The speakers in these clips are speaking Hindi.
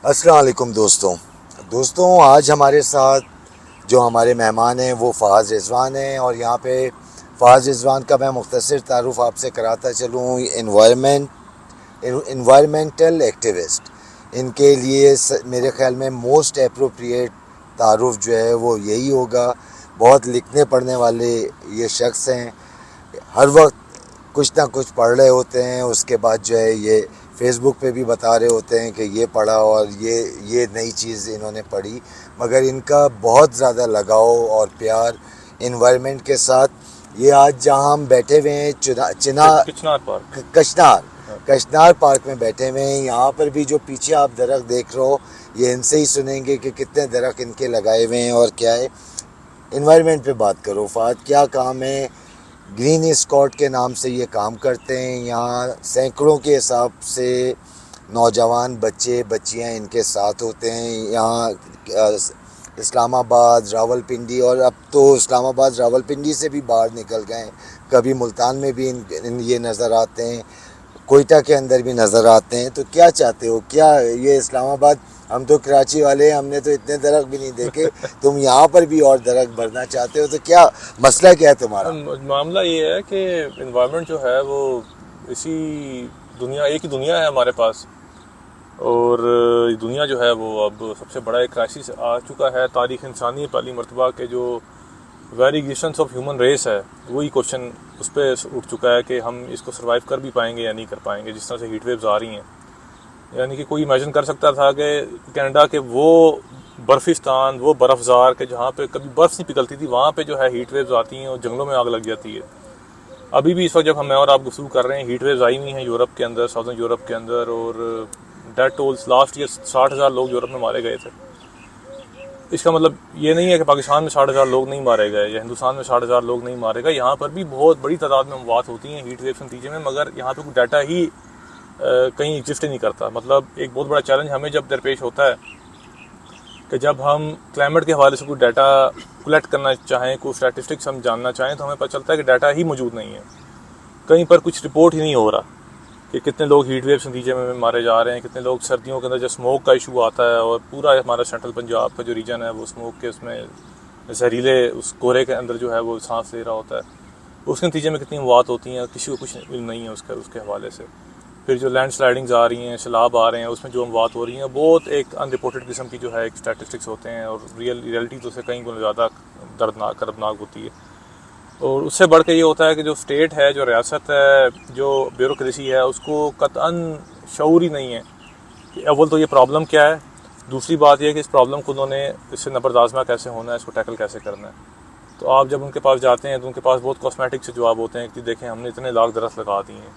अस्सलाम वालेकुम दोस्तों आज हमारे साथ जो हमारे मेहमान हैं वो फ़ाज़ रिज़वान हैं और यहाँ पे फ़ाज़ रिज़वान का मैं मुख्तसर तारुफ़ आपसे कराता चलूँ। इन्वायरमेंटल एक्टिविस्ट, इनके लिए मेरे ख़्याल में मोस्ट अप्रोप्रिएट तारुफ़ जो है वो यही होगा। बहुत लिखने पढ़ने वाले ये शख्स हैं, हर वक्त कुछ ना कुछ पढ़ रहे होते हैं। उसके बाद जो है ये फेसबुक पे भी बता रहे होते हैं कि ये पढ़ा और ये नई चीज़ इन्होंने पढ़ी। मगर इनका बहुत ज़्यादा लगाव और प्यार इन्वायरमेंट के साथ। ये आज जहाँ हम बैठे हुए हैं किचनार पार्क। कचनार हाँ। कचनार पार्क में बैठे हुए हैं। यहाँ पर भी जो पीछे आप दरख्त देख रहे हो, ये इनसे ही सुनेंगे कि कितने दरख्त इनके लगाए हुए हैं और क्या है। इन्वायरमेंट पे बात करो फ़ाद, क्या काम है। ग्रीन स्कॉट के नाम से ये काम करते हैं। यहाँ सैकड़ों के हिसाब से नौजवान बच्चे बच्चियाँ इनके साथ होते हैं। यहाँ इस्लामाबाद, रावलपिंडी, और अब तो इस्लामाबाद रावलपिंडी से भी बाहर निकल गए हैं। कभी मुल्तान में भी ये नज़र आते हैं, कोयटा के अंदर भी नज़र आते हैं। तो क्या चाहते हो, क्या ये इस्लामाबाद, हम तो कराची वाले हैं, हमने तो इतने दरख्त भी नहीं देखे, तुम यहाँ पर भी और दरख्त भरना चाहते हो, तो क्या मसला क्या है तुम्हारा? मामला ये है कि इन्वायरमेंट जो है वो इसी दुनिया, एक ही दुनिया है हमारे पास। और ये दुनिया जो है वो अब सबसे बड़ा एक क्राइसिस आ चुका है तारीख इंसानी पहली मरतबा के। जो very existence of human race है, वही क्वेश्चन उस पर उठ चुका है कि हम इसको सर्वाइव कर भी पाएंगे या नहीं कर पाएंगे। जिस तरह से हीट वेव्स आ रही हैं, यानी कि कोई इमेजिन कर सकता था कि कनाडा के वो बर्फिस्तान, वो बर्फजार के जहाँ पे कभी बर्फ नहीं पिघलती थी, वहाँ पे जो है हीट वेव्स आती हैं और जंगलों में आग लग जाती है। अभी भी इस वक्त जब हम और आप गुफ्तगू कर रहे हैं, हीट वेव्स आई हुई हैं यूरोप के अंदर, साउदर्न यूरोप के अंदर। और डेथ टोल्स लास्ट ईयर 60,000 लोग यूरोप में मारे गए थे। इसका मतलब ये नहीं है कि पाकिस्तान में 60,000 लोग नहीं मारे गए या हिंदुस्तान में 60,000 लोग नहीं मारे गए। यहाँ पर भी बहुत बड़ी तादाद में अमवात होती हैं हीट वेव्स के नतीजे में, मगर यहाँ पे कोई डाटा ही कहीं एग्जिस्ट ही नहीं करता। मतलब एक बहुत बड़ा चैलेंज हमें जब दरपेश होता है कि जब हम क्लाइमेट के हवाले से कोई डाटा कलेक्ट करना चाहें, कोई स्टैटिस्टिक्स हम जानना चाहें, तो हमें पता चलता है कि डाटा ही मौजूद नहीं है। कहीं पर कुछ रिपोर्ट ही नहीं हो रहा कि कितने लोग हीट वेव के नतीजे में मारे जा रहे हैं, कितने लोग सर्दियों के अंदर जब स्मोक का इशू आता है और पूरा हमारा सेंट्रल पंजाब का जो रीजन है वो स्मोक के उसमें जहरीले उस कोहरे के अंदर जो है वो सांस ले रहा होता है, उसके नतीजे में कितनी मौत होती हैं, किसी को कुछ इल्म नहीं है उसके हवाले से। फिर जो लैंड स्लाइडिंग्स आ रही हैं, सैलाब आ रहे हैं, उसमें जो अमवात हो रही हैं, बहुत एक अनरिपोर्टेड किस्म की जो है एक स्टैटिस्टिक्स होते हैं और रियलिटी तो उससे कहीं गुना ज़्यादा दर्दनाक करबनाक होती है। और उससे बढ़ के ये होता है कि जो स्टेट है, जो रियासत है, जो ब्यूरोक्रेसी है, उसको कतअन शऊर ही नहीं है कि अव्वल तो ये प्रॉब्लम क्या है, दूसरी बात यह है कि इस प्रॉब्लम को उन्होंने इससे नबरदाजमा कैसे होना है, इसको टैकल कैसे करना है। तो आप जब उनके पास जाते हैं तो उनके पास बहुत कॉस्मेटिक से जवाब होते हैं कि देखें हमने इतने लाख दरख्त लगा दिए हैं।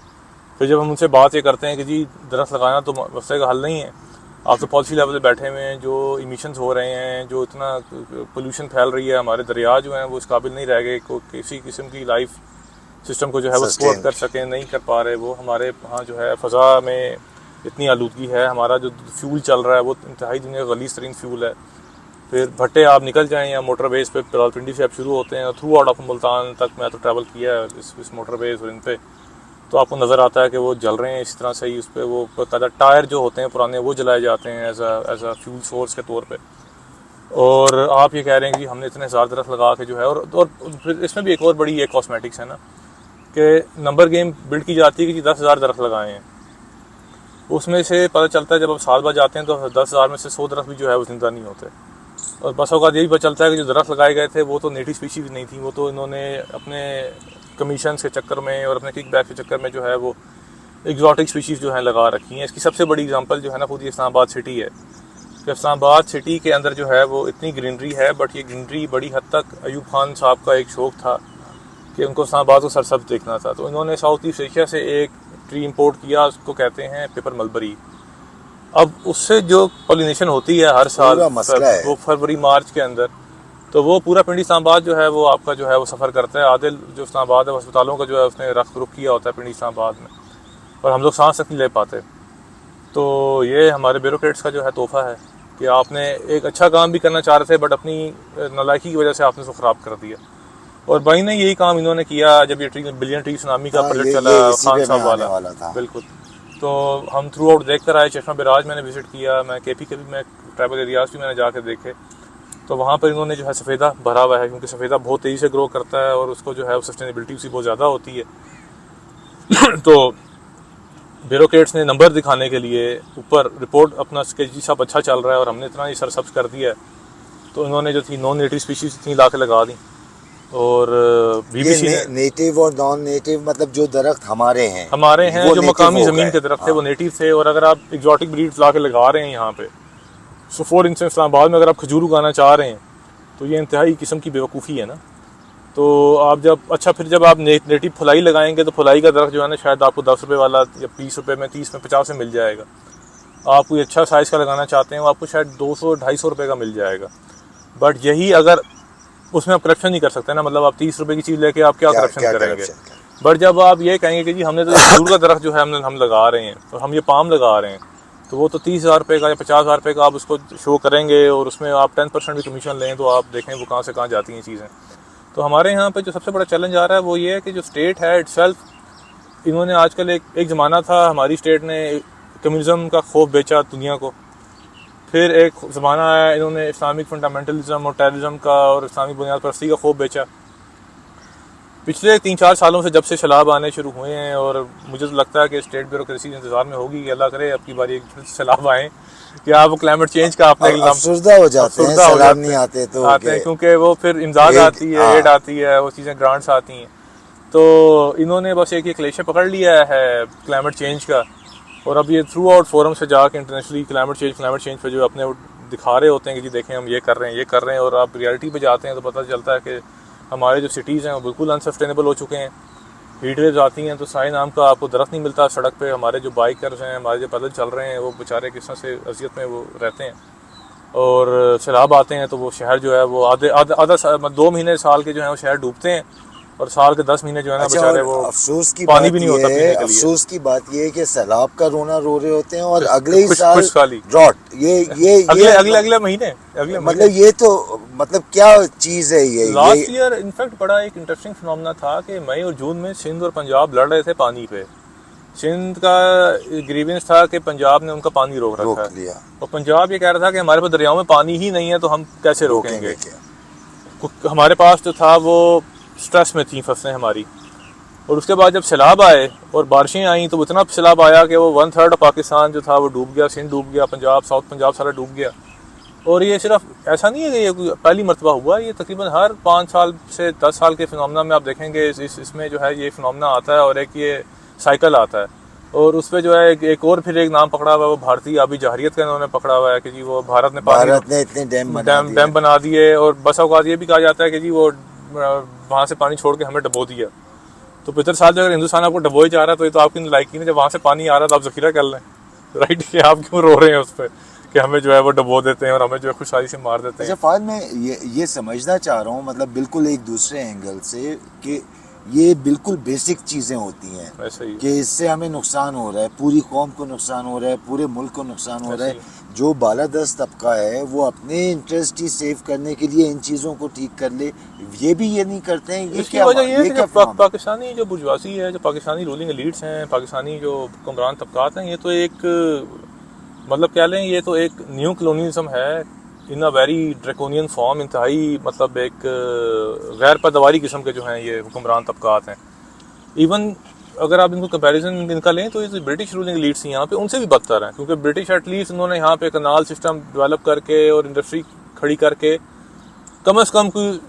फिर जब हम उनसे बात ये करते हैं कि जी दरख्त लगाना तो मसले का हल नहीं है, आप तो पॉलिसी लेवल पे बैठे हुए हैं, जो इमिशंस हो रहे हैं, जो इतना पोल्यूशन फैल रही है, हमारे दरिया जो हैं वो इस काबिल नहीं रह गए को किसी किस्म की लाइफ सिस्टम को जो है वो सपोर्ट कर सकें, नहीं कर पा रहे। वो हमारे यहाँ जो है फ़ज़ा में इतनी आलूदगी है, हमारा जो फ्यूल चल रहा है वो इंतहाई दुनिया का गलीज़ तरीन फ्यूल है। फिर भट्टे आप निकल जाएँ या मोटर बेस पे रावलपिंडी से आप शुरू होते हैं, थ्रू आउट ऑफ मुल्तान तक मैं तो ट्रैवल किया है इस मोटर बेस और इन पे, तो आपको नज़र आता है कि वो जल रहे हैं इस तरह से ही। उस पर वो बाकायदा टायर जो होते हैं पुराने वो जलाए जाते हैं एज अ फ्यूल सोर्स के तौर पे। और आप ये कह रहे हैं कि हमने इतने हज़ार दरख्त लगा के जो है, और फिर इसमें भी एक और बड़ी ये कॉस्मेटिक्स है ना कि नंबर गेम बिल्ड की जाती है कि 10,000 दरख्त लगाए हैं। उसमें से पता चलता है जब आप साल बाद जाते हैं तो 10,000 में से 100 दरख्त भी जो है वो जिंदा नहीं होते। और बस औकात यही पता चलता है कि जो दरख्त लगाए गए थे वो तो नेटिव स्पीशीज नहीं थी, वो तो इन्होंने अपने कमीशन के चक्कर में और अपने किक बैक के चक्कर में जो है वो एग्जॉटिक स्पीशीज़ जो है लगा रखी हैं। इसकी सबसे बड़ी एग्जांपल जो है ना खुद इस्लामाबाद सिटी है। कि इस्लामाबाद सिटी के अंदर जो है वो इतनी ग्रीनरी है, बट ये ग्रीनरी बड़ी हद तक अयूब खान साहब का एक शौक़ था कि उनको इस्लामाबाद को सरसब्ज देखना था। तो इन्होंने साउथ ईस्ट एशिया से एक ट्री इम्पोर्ट किया, उसको कहते हैं पेपर मलबरी। अब उससे जो पॉलिनेशन होती है हर साल वो फरवरी मार्च के अंदर, तो वो पूरा पिंडी इस्लामाबाद जो है वो आपका जो है वो सफ़र करता है। आदिल जो इस्लामाबाद है अस्पतालों का जो है उसने रुख किया होता है पिंडी इस्लामाबाद में, और हम लोग सांस तक नहीं ले पाते। तो ये हमारे ब्यूरोक्रेट्स का जो है तोहफा है कि आपने एक अच्छा काम भी करना चाह रहे थे बट अपनी नालायकी की वजह से आपने उसको ख़राब कर दिया। और भाई ने यही काम इन्होंने किया जब ये बिलियन ट्री सुनामी का प्रोजेक्ट चला, खान साहब वाला। बिल्कुल। तो हम थ्रू आउट देख कर आए। चश्मा बिराज मैंने विज़िट किया, मैं KP के भी मैं ट्राइबल एरियाज़ भी मैंने जाकर देखे। तो वहाँ पर इन्होंने जो है सफ़ेदा भरा हुआ है, क्योंकि सफ़ेदा बहुत तेज़ी से ग्रो करता है और उसको जो है सस्टेनेबिलिटी उसकी बहुत ज़्यादा होती है। तो ब्यूरोक्रेट्स ने नंबर दिखाने के लिए ऊपर रिपोर्ट अपना कि जी सब अच्छा चल रहा है और हमने इतना ही सरसब्ज कर दिया है, तो इन्होंने जो थी नॉन नेटिव स्पीशीज़ इतनी ला के लगा दी। और BBC ने नेटिव और नॉन नेटिव मतलब जो दरख्त हमारे हैं जो native मकामी हो ज़मीन गए। के दरख्त थे हाँ। वो नेटिव थे। और अगर आप एग्जॉटिक ब्रीड्स ला के लगा रहे हैं यहाँ पे, सो फॉर इंस्टेंस इस्लामाबाद में अगर आप खजूर उगाना चाह रहे हैं तो ये इंतहाई किस्म की बेवकूफ़ी है ना। तो आप जब आप नेटिव फुलाई लगाएंगे तो फुलाई का दरख्त जो है ना शायद आपको 10 रुपये वाला या 20 रुपये में, 30 में, 50 में मिल जाएगा। आप कोई अच्छा साइज़ का लगाना चाहते हैं वो आपको शायद 200-250 रुपये का मिल जाएगा। बट यही अगर उसमें आप करप्शन नहीं कर सकते ना, मतलब आप 30 रुपये की चीज़ लेके आप क्या करप्शन करेंगे। बट जब आप ये कहेंगे कि जी हमने तो खजूर का दरख्त जो है हम लगा रहे हैं और हम ये पाम लगा रहे हैं, तो वो तो 30,000 रुपये का या 50,000 रुपये का आप उसको शो करेंगे और उसमें आप 10% भी कमीशन लें, तो आप देखें वो कहाँ से कहाँ जाती हैं चीज़ें। तो हमारे यहाँ पे जो सबसे बड़ा चैलेंज आ रहा है वो ये है कि जो स्टेट है इटसेल्फ, इन्होंने आजकल एक ज़माना था हमारी स्टेट ने कम्युनिज़म का खौफ बेचा दुनिया को, फिर एक ज़माना आया इन्होंने इस्लामिक फंडामेंटलिज्म और टेररिज्म का और इस्लामिक बुनियाद परस्ती का खौफ बेचा। पिछले 3-4 सालों से जब से सैलाब आने शुरू हुए हैं, और मुझे तो लगता है कि स्टेट ब्यूरोक्रेसी इंतजार में होगी कि अल्लाह करे अब की बारी एक सैलाब आए, कि आप क्लाइमेट चेंज का आपने अफसरदा हो जाते हैं, सैलाब नहीं आते तो आते हैं, क्योंकि वो फिर इमदाद आती है, एड आती है, वो चीज़ें ग्रांट्स आती हैं। तो इन्होंने बस एक क्लेशे पकड़ लिया है क्लाइमेट चेंज का, और अब ये थ्रू आउट फोरम से जाके इंटरनेशनली क्लाइमेट चेंज पे जो अपने दिखा रहे होते हैं कि जी देखें हम ये कर रहे हैं, और आप रियलिटी पे जाते हैं तो पता चलता है कि हमारे जो सिटीज़ हैं वो बिल्कुल अनसस्टेनेबल हो चुके हैं। हीट वेव्स आती हैं तो साई नाम का आपको दरख्त नहीं मिलता सड़क पे। हमारे जो बाइकर्स हैं, हमारे जो पैदल चल रहे हैं, वो बेचारे किस तरह से अजियत में वो रहते हैं। और सैलाब आते हैं तो वो शहर जो है वो आधा 2 महीने साल के जो है वो शहर डूबते हैं, और साल के 10 महीने जो है ना बेचारे वो अफसोस की पानी भी नहीं होता पीने के लिए। अफसोस की बात ये है कि सैलाब का रोना रो रहे होते हैं और अगले ही साल खुशहाली ड्रॉट। अगले महीने मतलब ये तो मतलब क्या चीज है ये। लास्ट ईयर इनफैक्ट बड़ा एक इंटरेस्टिंग फिनोमेना था कि मई और जून में सिंध और पंजाब लड़ रहे थे पानी पे। सिंध का ग्रीवेंस था कि पंजाब ने उनका पानी रोक रखा है, और पंजाब ये कह रहा था कि हमारे पास दरियाओं में पानी ही नहीं है तो हम कैसे रोकेंगे। हमारे पास जो था वो स्ट्रेस में थी फसलें हमारी, और उसके बाद जब सैलाब आए और बारिशें आई तो इतना सैलाब आया कि वो 1/3 पाकिस्तान जो था वो डूब गया, सिंध डूब गया, पंजाब, साउथ पंजाब सारा डूब गया। और ये सिर्फ ऐसा नहीं है कि ये पहली मरतबा हुआ, ये तकरीबन हर 5 साल से 10 साल के फिनोमेना में आप देखेंगे इसमें जो है ये फिनोमेना आता है, और एक ये साइकिल आता है। और उस पर जो है एक और फिर एक नाम पकड़ा हुआ है, वो भारतीय आबी जहरियत का इन्होंने पकड़ा हुआ है कि जी वो भारत ने इतने डैम बना दिए, और बस औकात ये भी कहा जाता है कि जी वो वहाँ से पानी छोड़ के हमें डबो दिया। तो 75 साल अगर हिंदुस्तान आपको डबोई जा रहा है तो ये तो आपकी लायकी नहीं, जब वहाँ से पानी आ रहा है तो आप जखीरा कर लें, राइट। कि आप क्यों रो रहे हैं उस पर कि हमें जो है वो डबो देते हैं और हमें जो है खुशहाली से मार देते हैं। अच्छा फायद मैं ये समझना चाह रहा हूँ, मतलब बिल्कुल एक दूसरे एंगल से, कि ये बिल्कुल बेसिक चीज़ें होती हैं कि इससे हमें नुकसान हो रहा है, पूरी कौम को नुकसान हो रहा है, पूरे मुल्क को नुकसान हो रहा है। जो बालादस्त तबका है वो अपने इंटरेस्ट ही सेव करने के लिए इन चीज़ों को ठीक कर ले, ये भी ये नहीं करते हैं। ये क्या वजह ये है कि पाकिस्तानी जो बुर्जुआसी है, जो पाकिस्तानी रूलिंग एलीट्स हैं, पाकिस्तानी जो हुक्मरान तबकात हैं, ये तो एक मतलब क्या लें, ये तो एक न्यू कॉलोनियलिज्म है इन अ वेरी ड्रैकोनियन फॉर्म। इंतहाई मतलब एक गैर पैदावारी किस्म के जो हैं ये हुक्मरान तबकात हैं। इवन अगर आप इनको कंपैरिजन इनका लें तो ये ब्रिटिश रूलिंग एलीट्स यहाँ पे उनसे भी बदतर हैं, क्योंकि ब्रिटिश एटलीस्ट उन्होंने यहाँ पे कनाल सिस्टम डेवलप करके और इंडस्ट्री खड़ी करके कम से कम कोई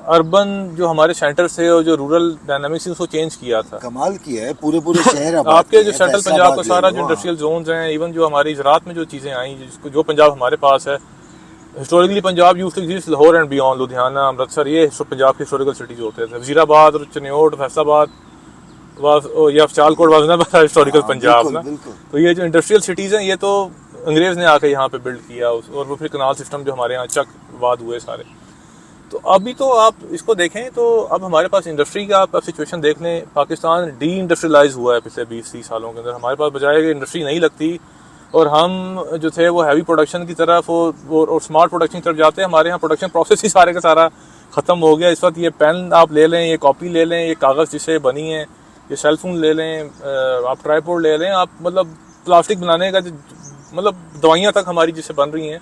अर्बन जो हमारे सेंटर्स थे और जो रूरल डायनामिक्स उसको चेंज किया था। कमाल किया है, पूरे शहर आपके जो सेंट्रल पंजाब का सारा जो इंडस्ट्रियल जोन्स हैं, इवन जो हमारी ज़राअत में जो चीज़ें आई, जो पंजाब हमारे पास है historically, Punjab used to exist Lahore and beyond, Ludhiana, Amritsar, ये पंजाब के हिस्टोरिकल सिटीज होते थे। वजीराबाद और चनियोट, फैसलाबाद या Sialkot was never historical Punjab ना। तो ये जो इंडस्ट्रियल सिटीज़ हैं ये तो अंग्रेज़ ने आके यहाँ पे बिल्ड किया, और वो फिर कनाल सिस्टम जो हमारे यहाँ चकवाद हुए सारे। तो अभी तो आप इसको देखें तो अब हमारे पास इंडस्ट्री का आप सिचुएशन देख लें, पाकिस्तान डी इंडस्ट्रियलाइज हुआ है पिछले 20-30 सालों के अंदर। हमारे पास बजाय कि इंडस्ट्री नहीं लगती और हम जो थे वो हैवी प्रोडक्शन की तरफ और स्मार्ट प्रोडक्शन की तरफ जाते हैं, हमारे यहाँ प्रोडक्शन प्रोसेस ही सारे का सारा ख़त्म हो गया। इस वक्त ये पेन आप ले लें, ये कॉपी ले लें, ये कागज़ जिससे बनी है, ये सेलफोन ले लें, आप ट्राईपोड ले लें, आप मतलब प्लास्टिक बनाने का मतलब दवाइयाँ तक हमारी जिससे बन रही हैं,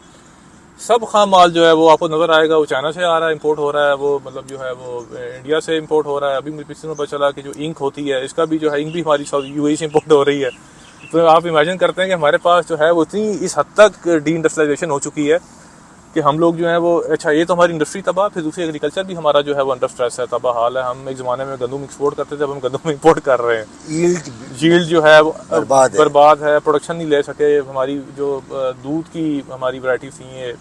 सब खाम माल जो है वो आपको नज़र आएगा, वो चाइना से आ रहा है, इंपोर्ट हो रहा है, वो मतलब जो है वो इंडिया से इंपोर्ट हो रहा है। अभी मुझे पिछले में पता चला कि जो इंक होती है, इसका भी जो है इंक भी हमारी यूएई से इंपोर्ट हो रही है। तो आप इमेजिन करते हैं कि हमारे पास जो है वो इतनी इस हद तक डी इंडस्ट्रियलाइजेशन हो चुकी है कि हम लोग जो है वो, अच्छा ये तो हमारी इंडस्ट्री तबाह, फिर दूसरी एग्रीकल्चर भी हमारा जो है वो अंडर स्ट्रेस है, तबाह हाल है। हम एक ज़माने में गंदम एक्सपोर्ट करते थे, अब हम गंदम इंपोर्ट कर रहे हैं। यील्ड जो है वो बर्बाद है, प्रोडक्शन नहीं ले सके। हमारी जो दूध की हमारी वैरायटी थी, ये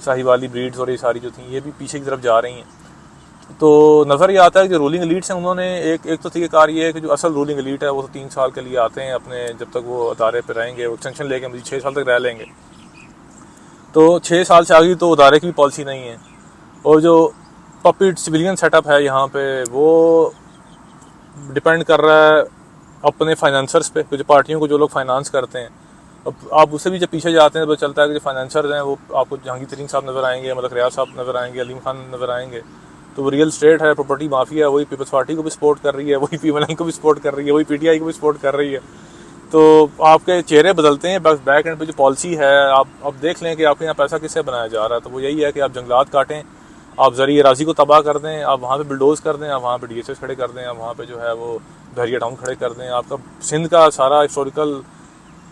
साहिवाली ब्रीड्स और ये सारी जो थी, ये भी पीछे की तरफ जा रही हैं। तो नज़र ये आता है कि जो रूलिंग एलीट्स हैं, उन्होंने एक तो तरीक़ाकार ये है कि जो असल रूलिंग एलीट है वो तो 3 साल के लिए आते हैं अपने, जब तक वो अदारे पे रहेंगे, वो एक्सटेंशन लेके मुझे 6 साल तक रह लेंगे। तो 6 साल से आगे तो अदारे की भी पॉलिसी नहीं है। और जो पपिट सिविलियन सेटअप है यहाँ पे, वो डिपेंड कर रहा है अपने फाइनेंसर्स पे, जो पार्टियों को जो लोग फाइनेंस करते हैं। अब आप उससे भी जब पीछे जाते हैं तो चलता है कि जो फाइनेंसर्स हैं वो आपको जहांगीर तरीन साहब नज़र आएंगे, मतलब रियाज साहब नज़र आएंगे, अलीम खान नज़र आएंगे। तो वो रियल स्टेट है, प्रॉपर्टी माफिया है, वही पीपल्स पार्टी को भी सपोर्ट कर रही है, वही पीएमएल को भी सपोर्ट कर रही है, वही पीटीआई को भी सपोर्ट कर रही है। तो आपके चेहरे बदलते हैं, बस बैक एंड पे जो पॉलिसी है, आप अब देख लें कि आपके यहाँ पैसा किससे बनाया जा रहा है। तो वो यही है कि आप जंगलात काटें, आप ज़रिए राजी को तबाह कर दें, आप वहाँ पे बिल्डोज कर दें, आप वहाँ पे डीएसएस खड़े कर दें, आप वहाँ पे जो है वो बहरिया टाउन खड़े कर दें। आपका सिंध का सारा हिस्टोरिकल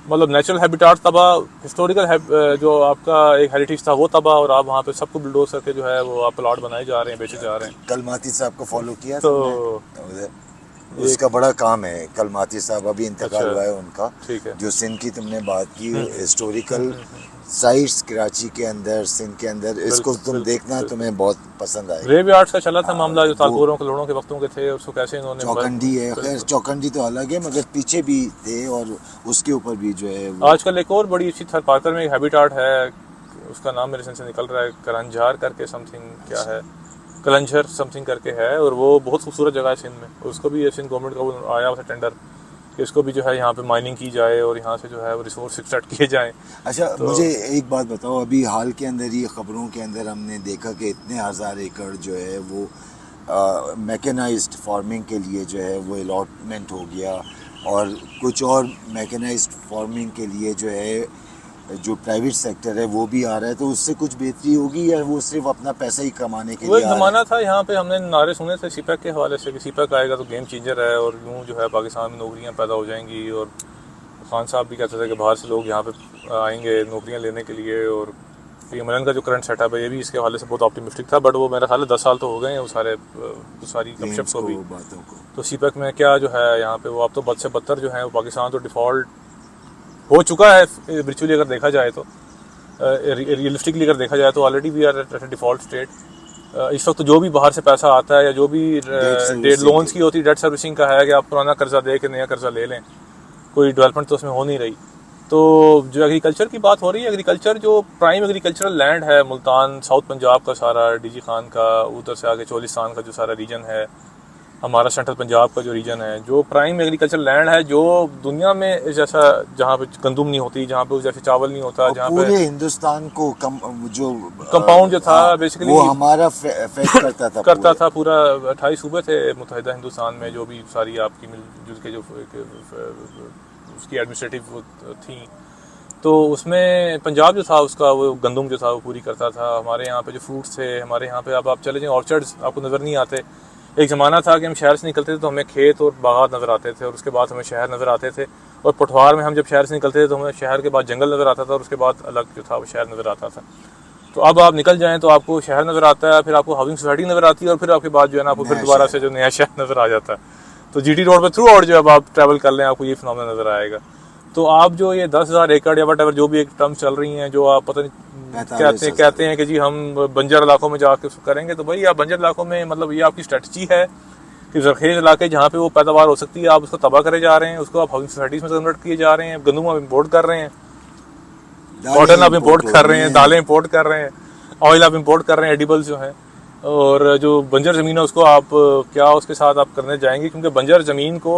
मतलब नेचुरल हैबिटाट तबाह, हिस्टोरिकल जो आपका एक हेरिटेज था वो तबाह, और आप वहाँ पे सबको बिल्डोज करके जो है वो आप प्लॉट बनाए जा रहे हैं, बेचे जा रहे हैं। कल माती साहब को फॉलो किया तो उसका बड़ा काम है। कल माती साहब अभी इंतकाल हुआ है उनका। ठीक है। जो सिंध की तुमने बात की, हिस्टोरिकल साइट्स कराची के अंदर, सिंध के अंदर, इसको तुम देखना, तुम्हें बहुत पसंद आएगा। ग्रेव यार्ड्स का चला था मामला, जो तालपुरों के लोगों के वक्तों के थे, उसको कैसे इन्होंने चौकंडी है, खैर चौकंडी तो अलग है, मगर पीछे भी थे और उसके ऊपर भी जो है आजकल एक और बड़ी अच्छी थरपाकर में एक हैबिटाट है, उसका नाम मेरे से निकल रहा है, करंजार करके समथिंग, क्या है, कलंझर समथिंग करके है, और वो बहुत खूबसूरत जगह है सिंध में। उसको भी सिंध गवर्नमेंट का आया हुआ था टेंडर कि इसको भी जो है यहाँ पे माइनिंग की जाए और यहाँ से जो है वो रिसोर्स एक्सट्रैक्ट किए जाएं। अच्छा तो मुझे एक बात बताओ, अभी हाल के अंदर ही खबरों के अंदर हमने देखा कि इतने हज़ार एकड़ जो है वो मैकेनाइज्ड फार्मिंग के लिए जो है वो अलॉटमेंट हो गया, और कुछ और मैकेनाइज्ड फार्मिंग के लिए जो है जो प्राइवेट सेक्टर है वो भी आ रहा है। तो उससे कुछ बेहतरी होगी या वो सिर्फ अपना पैसा ही कमाने के वो लिए? एक ज़माना था यहाँ पे, हमने नारे सुने थे सीपैक के हवाले से कि सीपैक आएगा तो गेम चेंजर है, और यूँ जो है पाकिस्तान में नौकरियाँ पैदा हो जाएंगी। और खान साहब भी कहते थे कि बाहर से लोग यहाँ पे आएंगे नौकरियाँ लेने के लिए। और पीएमएल का जो करंट सेटअप है ये भी इसके हवाले से बहुत ऑप्टिमिस्टिक था, बट वो मेरा ख्याल है 10 साल तो हो गए हैं वो सारी गपशप को भी, बातों को। तो सीपैक में क्या जो है यहाँ पे वो अब तो बद से बदतर जो है वो पाकिस्तान तो डिफ़ॉल्ट हो चुका है वर्चुअली अगर देखा जाए तो, रियलिस्टिकली अगर देखा जाए तो already we are at default state. इस वक्त तो जो भी बाहर से पैसा आता है या जो भी डेट लोन्स की होती है, डेट सर्विसिंग का है कि आप पुराना कर्जा दे के नया कर्जा ले लें, कोई डेवलपमेंट तो उसमें हो नहीं रही। तो जो एग्रीकल्चर की बात हो रही है, एग्रीकल्चर जो प्राइम एग्रीकल्चरल लैंड है, मुल्तान साउथ पंजाब का सारा, डीजी खान का, उधर से आगे चोलिस्तान का जो सारा रीजन है, हमारा सेंट्रल पंजाब का जो रीजन है, जो प्राइम एग्रीकल्चर लैंड है, जो दुनिया में जैसा जहाँ पे गंदुम नहीं होती, जहाँ पे जैसे चावल नहीं होता, जहाँ पे पूरे हिंदुस्तान को जो कंपाउंड जो था बेसिकली वो हमारा फेस करता था पूरा 28 सूबे थे मुत्तहिदा हिंदुस्तान में, जो भी सारी आपकी मिलजुल के जो उसकी एडमिनिस्ट्रेटिव थी, तो उसमें पंजाब जो था उसका वो गंदम जो था वो पूरी करता था। हमारे यहाँ पे जो फ्रूट्स थे, हमारे यहाँ पे अब आप चले जाएं ऑर्चर्ड्स आपको नज़र नहीं आते। एक ज़माना था कि हम शहर से निकलते थे तो हमें खेत और बागात नज़र आते थे, और उसके बाद हमें शहर नज़र आते थे, और पठवार में हम जब शहर से निकलते थे तो हमें शहर के बाद जंगल नज़र आता था, और उसके बाद अलग जो था वो शहर नज़र आता था। तो अब आप निकल जाएं तो आपको शहर नज़र आता है, फिर आपको हाउसिंग सोसाइटी नज़र आती है, और फिर आपके बाद जो है ना आपको फिर दोबारा से जो नया शहर नज़र आ जाता है। तो जीटी रोड पर थ्रू आउट जो अब आप ट्रैवल कर लें आपको ये फिनोमेना नज़र आएगा। तो आप जो ये 10,000 एकड़ या वट जो भी एक टर्म चल रही हैं, जो आप पता नहीं कहते हैं कि जी हम बंजर इलाकों में जाके करेंगे, तो भाई आप बंजर इलाकों में मतलब ये आपकी स्ट्रेटजी है कि जरखेज इलाके जहाँ पे वो पैदावार हो सकती है आप उसको तबाह करे जा रहे हैं, उसको आप हाउसिंग सोसाइटीज़ में कन्वर्ट किए जा रहे हैं, गंदम आप इम्पोर्ट कर रहे हैं, कॉटन आप इम्पोर्ट कर रहे हैं, दालें इम्पोर्ट कर रहे हैं, ऑयल आप इम्पोर्ट कर रहे हैं, एडिबल्स जो हैं, और जो बंजर ज़मीन है उसको आप क्या उसके साथ आप करने जाएंगे, क्योंकि बंजर ज़मीन को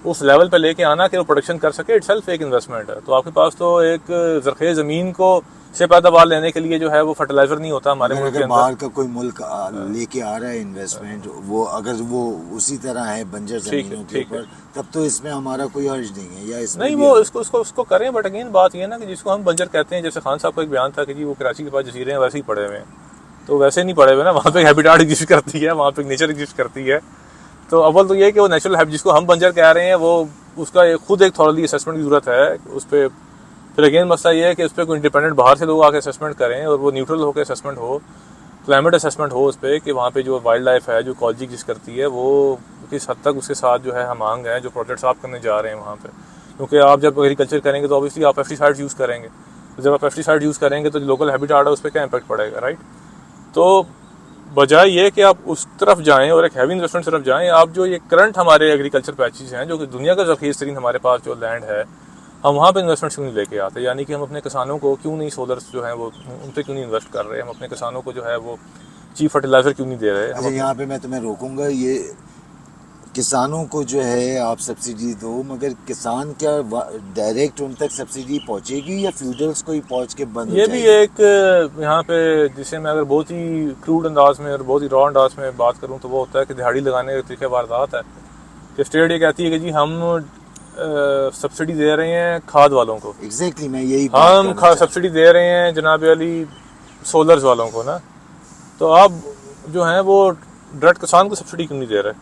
उस लेवल पे लेके आना कि वो प्रोडक्शन कर सके इटसेल्फ एक इन्वेस्टमेंट है। तो आपके पास तो एक जरखेज ज़मीन को से पैदावार लेने के लिए जो है वो फर्टिलाइजर नहीं होता हमारे मुल्क के अगर अंदर। बाहर का कोई मुल्क लेके आ रहा है इन्वेस्टमेंट, वो अगर वो उसी तरह है बंजर ठीक है, जमीनों के ठीक है। ऊपर, तब तो इसमें हमारा कोई हर्ज नहीं है, या इसमें नहीं भी वो है? उसको करें, बट अगेन बात ये है ना कि जिसको हम बंजर कहते हैं, जैसे खान साहब का एक बयान था कि जी वो कराची के पास जजीरे हैं वैसे ही पड़े हुए हैं, तो वैसे नहीं पड़े हुए ना, वहाँ पे हैबिटाट एग्जिस्ट करती है, वहाँ पे नेचर एग्जिस्ट करती है। तो अव्वल तो ये है कि वो नेचुरल है जिसको हम बंजर कह रहे हैं, वो उसका खुद एक थॉरली असेसमेंट की जरूरत है उस पर। फिर अगेन मसला ये है कि उस पर कोई इंडिपेंडेंट बाहर से लोग आके असेसमेंट करें और वो न्यूट्रल होकर असेसमेंट हो, क्लाइमेट असेसमेंट हो उस पर कि वहाँ पे जो वाइल्ड लाइफ है, जो इकोलॉजी एग्जिस्ट करती है, वो किस हद तक उसके साथ जो है हमांग है जो प्रोजेक्ट्स आप करने जा रहे हैं वहाँ पे। क्योंकि आप जब एग्रीकल्चर करेंगे तो ऑब्वियसली आप पेस्टिसाइड्स यूज़ करेंगे, तो जब आप पेस्टिसाइड यूज़ करेंगे तो जो लोकल हैबिटाट है उस पर क्या इम्पैक्ट पड़ेगा, राइट। तो बजाय ये कि आप उस तरफ जाएं और एक हैवी इन्वेस्टमेंट तरफ जाएं, आप जो ये करंट हमारे एग्रीकल्चर पैचेस हैं जो कि दुनिया का ज़ख़ीर तरीन हमारे पास जो लैंड है, हम वहाँ पे इन्वेस्टमेंट क्यों नहीं लेके आते? यानी कि हम अपने किसानों को क्यों नहीं, सोलर्स जो हैं वो उन पर क्यों नहीं इन्वेस्ट कर रहे? हम अपने किसानों को जो है वो चीप फर्टिलाइजर क्यों नहीं दे रहे? अच्छा, यहाँ पे मैं तुम्हें रोकूंगा। ये किसानों को जो है आप सब्सिडी दो, मगर किसान क्या डायरेक्ट उन तक सब्सिडी पहुंचेगी या फ्यूडल्स को ही पहुंच के बंद हो ये भी जाएगी? एक यहाँ पे जिसे मैं अगर बहुत ही क्रूड अंदाज में और बहुत ही रॉ अंदाज में बात करूँ तो वो होता है कि दिहाड़ी लगाने का तरीके वारदात है कि स्टेट ये कहती है कि जी हम सब्सिडी दे रहे हैं खाद वालों को, एग्जैक्टली मैं यही बात हम करना चाहता सब्सिडी दे रहे हैं जनाब अली सोलर्स वालों को ना, तो आप जो हैं वो डायरेक्ट किसान को सब्सिडी क्यों नहीं दे रहे?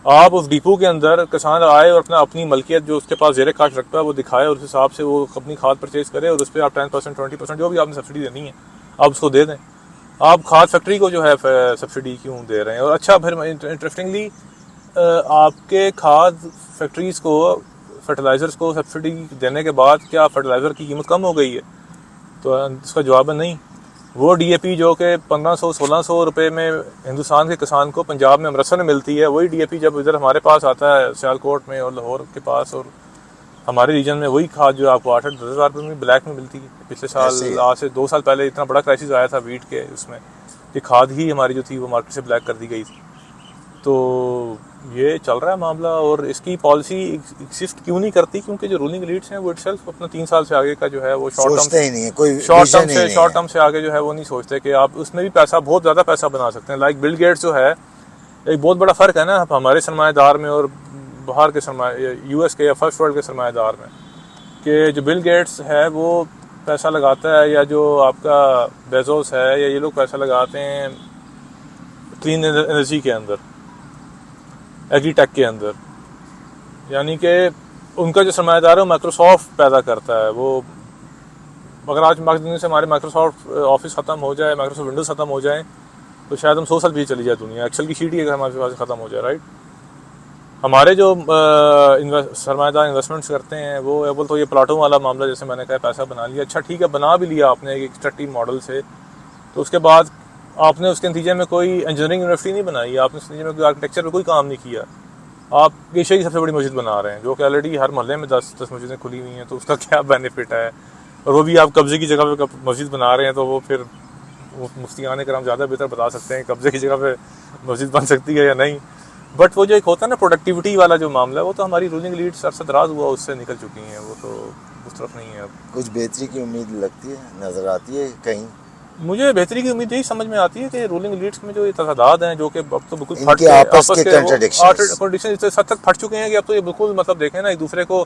आप उस डिपो के अंदर किसान आए और अपनी मलकियत जो उसके पास जेरे काश रखता है वो दिखाए और उस हिसाब से वो अपनी खाद परचेज करे और उस पर आप 10% 20% जो भी आपने सब्सिडी देनी है आप उसको दे दें। आप खाद फैक्ट्री को जो है सब्सिडी क्यों दे रहे हैं? और अच्छा फिर इंटरेस्टिंगली आपके खाद फैक्ट्रीज को, फर्टिलाइजर्स को सब्सिडी देने के बाद क्या फर्टिलाइजर की कीमत कम हो गई है? तो इसका जवाब है नहीं। वो डीएपी जो कि 1500-1600 रुपए में हिंदुस्तान के किसान को पंजाब में अमृतसर में मिलती है, वही डीएपी जब इधर हमारे पास आता है सियालकोट में और लाहौर के पास और हमारे रीजन में, वही खाद जो आपको 8-10 हज़ार रुपये में ब्लैक में मिलती है। पिछले साल, आज से 2 साल पहले इतना बड़ा क्राइसिस आया था वीट के, उसमें कि खाद ही हमारी जो थी वो मार्केट से ब्लैक कर दी गई थी। तो ये चल रहा है मामला और इसकी पॉलिसी एग्जिस्ट क्यों नहीं करती? क्योंकि जो रूलिंग एलीट्स हैं वो इटसेल्फ अपना 3 साल से आगे का जो है वो सोचते ही नहीं है, कोई शॉर्ट विजन टर्म से आगे जो है वो नहीं सोचते कि आप उसमें भी पैसा, बहुत ज़्यादा पैसा बना सकते हैं। लाइक बिल गेट्स जो है, एक बहुत बड़ा फ़र्क है ना हमारे सरमाएदार में और बाहर के यूएस के या फर्स्ट वर्ल्ड के सरमाएदार में, कि जो बिल गेट्स है वो पैसा लगाता है, या जो आपका बेजोस है, या ये लोग पैसा लगाते हैं क्लीन एनर्जी के अंदर, एग्रीटेक के अंदर। यानी कि उनका जो सरमायादार है वो माइक्रोसॉफ्ट पैदा करता है। वो अगर आज दुनिया से हमारे माइक्रोसॉफ्ट ऑफिस ख़त्म हो जाए, माइक्रोसॉफ्ट विंडोज़ ख़त्म हो जाए, तो शायद हम 100 साल पीछे चली जाए दुनिया। एक्सेल की शीट ही अगर हमारे पास ख़त्म हो जाए, राइट। हमारे जो सरमायादार इन्वेस्टमेंट्स करते हैं वो बोल तो ये प्लाटों वाला मामला, जैसे मैंने कहा पैसा बना लिया, अच्छा ठीक है बना भी लिया आपने एक एक्सट्रैक्टिव मॉडल से, तो उसके बाद आपने उसके नतीजे में कोई इंजीनियरिंग यूनिवर्सिटी नहीं बनाई, आपने उसके नतीजे में कोई आर्किटेक्चर पर कोई काम नहीं किया। आप एशिया की सबसे बड़ी मस्जिद बना रहे हैं जो कि ऑलरेडी हर मोहल्ले में 10 मस्जिदें खुली हुई हैं, तो उसका क्या बेनिफिट है? और वो भी आप कब्जे की जगह पे मस्जिद बना रहे हैं, तो वो फिर मुफ्तियान कराम ज़्यादा बेहतर बता सकते हैं कब्जे की जगह पे मस्जिद बन सकती है या नहीं। बट वो जो एक होता है ना प्रोडक्टिविटी वाला जो मामला है, वो तो हमारी रूलिंग लीड्स अरसा दराज हुआ उससे निकल चुकी हैं, वो तो उस तरफ नहीं है अब। कुछ बेहतरी की उम्मीद लगती है, नज़र आती है कहीं? मुझे बेहतरी की उम्मीद यही समझ में आती है कि रूलिंग लीड्स में जो ये तसादात हैं जो कि अब तो बिल्कुल फट के आपस के कॉन्ट्रडिक्शन इस हद तक फट चुके हैं कि अब तो ये बिल्कुल मतलब देखें ना एक दूसरे को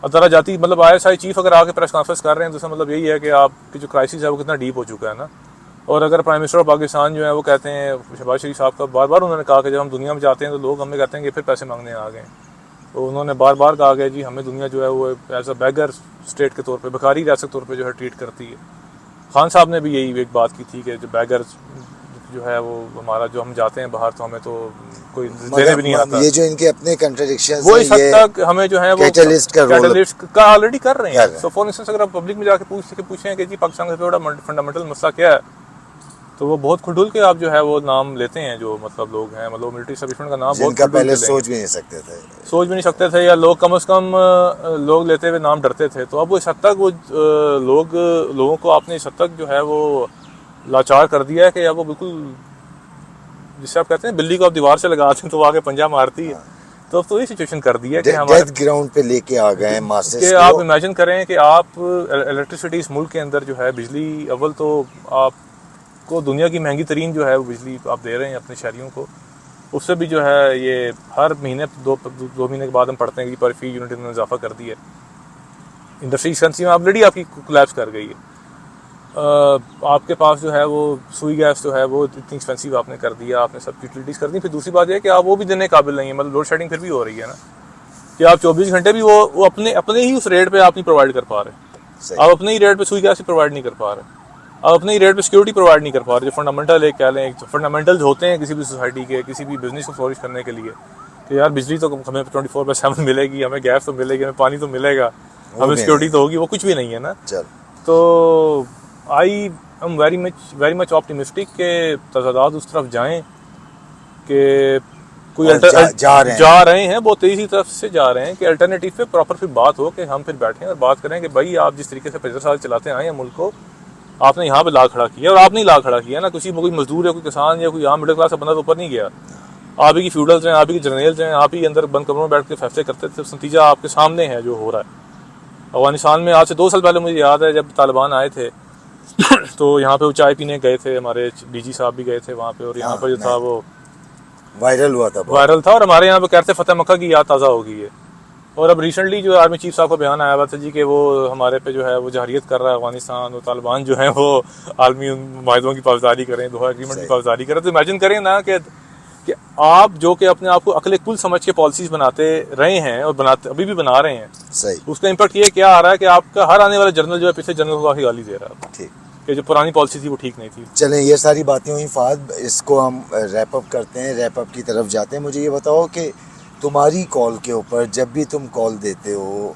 अदरा जाती, मतलब ISI चीफ अगर आके प्रेस कॉन्फ्रेंस कर रहे हैं तो उसका मतलब यही है कि आपकी जो क्राइसिस है वो कितना डीप हो चुका है ना। और अगर प्राइम मिनिस्टर ऑफ पाकिस्तान जो है वो कहते हैं, शहबाज शरीफ साहब का बार बार उन्होंने कहा कि जब हम दुनिया में जाते हैं तो लोग हमें कहते हैं कि फिर पैसे मांगने आ गए, तो उन्होंने बार बार कहा कि जी हमें दुनिया जो है वो एज अ बैगर स्टेट के तौर पे, भिखारी रियासत के तौर पे जो है ट्रीट करती है। खान साहब ने भी यही एक बात की थी कि जो बैगर जो है वो हमारा, जो हम जाते हैं बाहर तो हमें तो कोई देने भी नहीं आता। ये जो इनके अपने कंट्रडिक्शंस वो इस हद तक हमें जो है वो कैटलिस्ट का ऑलरेडी कर रहे हैं। सो फॉर इंस्टेंस अगर आप पब्लिक में जाके पूछें कि जी पाकिस्तान का सबसे बड़ा फंडामेंटल मसला क्या है, तो वो बहुत खुल के आप जो है वो नाम लेते हैं जो मतलब लोग हैं, मतलब मिलिट्री एस्टैब्लिशमेंट का नाम बहुत पहले सोच भी नहीं सकते थे या लोग कम से कम लोग लेते हुए नाम डरते थे। तो अब वो इस हद तक वो लोगों को आपने इस हद तक जो है वो लाचार कर दिया है कि अब वो बिल्कुल, जिससे आप कहते हैं बिल्ली को आप दीवार से लगाते हैं तो वो आगे पंजा मारती है, तो अब तो ये सिचुएशन कर दी है कि हमारे डेथ ग्राउंड पे लेके आ गए हैं मासेस कि आप इमेजिन करें कि आप इलेक्ट्रिसिटी इस मुल्क के अंदर जो है बिजली, अव्वल तो आपको दुनिया की महंगी तरीन जो है वो बिजली आप दे रहे हैं अपने शहरियों को, उससे भी जो है ये हर महीने दो महीने के बाद हम पढ़ते हैं कि पर फी यूनिट इन्होंने इजाफा कर दिया है। इंडस्ट्री एक्सपेंसिव में ऑलरेडी आपकी कोलैप्स कर गई है। आपके पास जो है वो सुई गैस जो है वो इतनी एक्सपेंसिव आपने कर दिया, आपने सब यूटिलिटीज़ कर दी। फिर दूसरी बात यह है कि आप वो भी देने काबिल नहीं है, मतलब लोड शेडिंग फिर भी हो रही है ना, कि आप 24 घंटे भी वो अपने ही उस रेट पे आप नहीं प्रोवाइड कर पा रहे, आप अपने ही रेट पे सुई गैस भी प्रोवाइड नहीं कर पा रहे, आप अपने ही रेट पे सिक्योरिटी प्रोवाइड नहीं कर पा रहे। जो फंडामेंटल एक कह लें, फंडामेंटल्स होते हैं किसी भी सोसाइटी के, किसी भी बिजनेस को फ्लोरिश करने के लिए, कि यार बिजली तो हमें 24/7 मिलेगी, हमें गैस तो मिलेगी, हमें पानी तो मिलेगा, हमें सिक्योरिटी तो होगी, वो कुछ भी नहीं है ना। तो I am very much optimistic के तजादात उस तरफ जाएं कि कोई जा रहे हैं, बहुत तेजी तरफ से जा रहे हैं कि अल्टरनेटिव पे प्रॉपर फिर बात हो, कि हम फिर बैठें और बात करें कि भाई आप जिस तरीके से 50 साल चलाते आए हैं मुल्क को, आपने यहाँ पे ला खड़ा किया, और आपने ही ला खड़ा किया ना, किसी कोई मजदूर या कोई किसान या कोई आम मिडिल क्लास का बंदा तो ऊपर नहीं गया। आप ही की फ्यूडल्स हैं, आप ही की जर्नल्स हैं, आप ही अंदर बंद कमरों में बैठ के फैसले करते थे। नतीजा आपके सामने है जो हो रहा है। अफगानिस्तान में आज से 2 साल पहले मुझे याद है जब तालिबान आए थे तो यहाँ पे वो चाय पीने गए थे, हमारे डीजी साहब भी गए थे वहाँ पे, और यहाँ पर जो था वो वायरल था, और हमारे यहाँ पे कहते फतेह मक्का की याद ताज़ा हो गई है। और अब रिसेंटली जो आर्मी चीफ साहब का बयान आया हुआ था जी कि वो हमारे पे जो है वो जहरियत कर रहा है अफगानिस्तान, और तालिबान जो है वो आलमी माहिदों की पासदारी करें, दोहा एग्रीमेंट की पासदारी करें। तो इमेजिन करें ना कि आप जो कि अपने आप को अकल कुल समझ के पॉलिसीज बनाते रहे हैं और अभी भी बना रहे हैं, सही, उसका इम्पैक्ट ये क्या आ रहा है कि आपका हर आने वाला जनरल जो है पिछले जनरल को काफ़ी गाली दे रहा है, ठीक, कि जो पुरानी पॉलिसी थी वो ठीक नहीं थी। चलें, ये सारी बातें हुई फाद, इसको हम रैप अप करते हैं, रैप अप की तरफ जाते हैं। मुझे ये बताओ कि तुम्हारी कॉल के ऊपर जब भी तुम कॉल देते हो,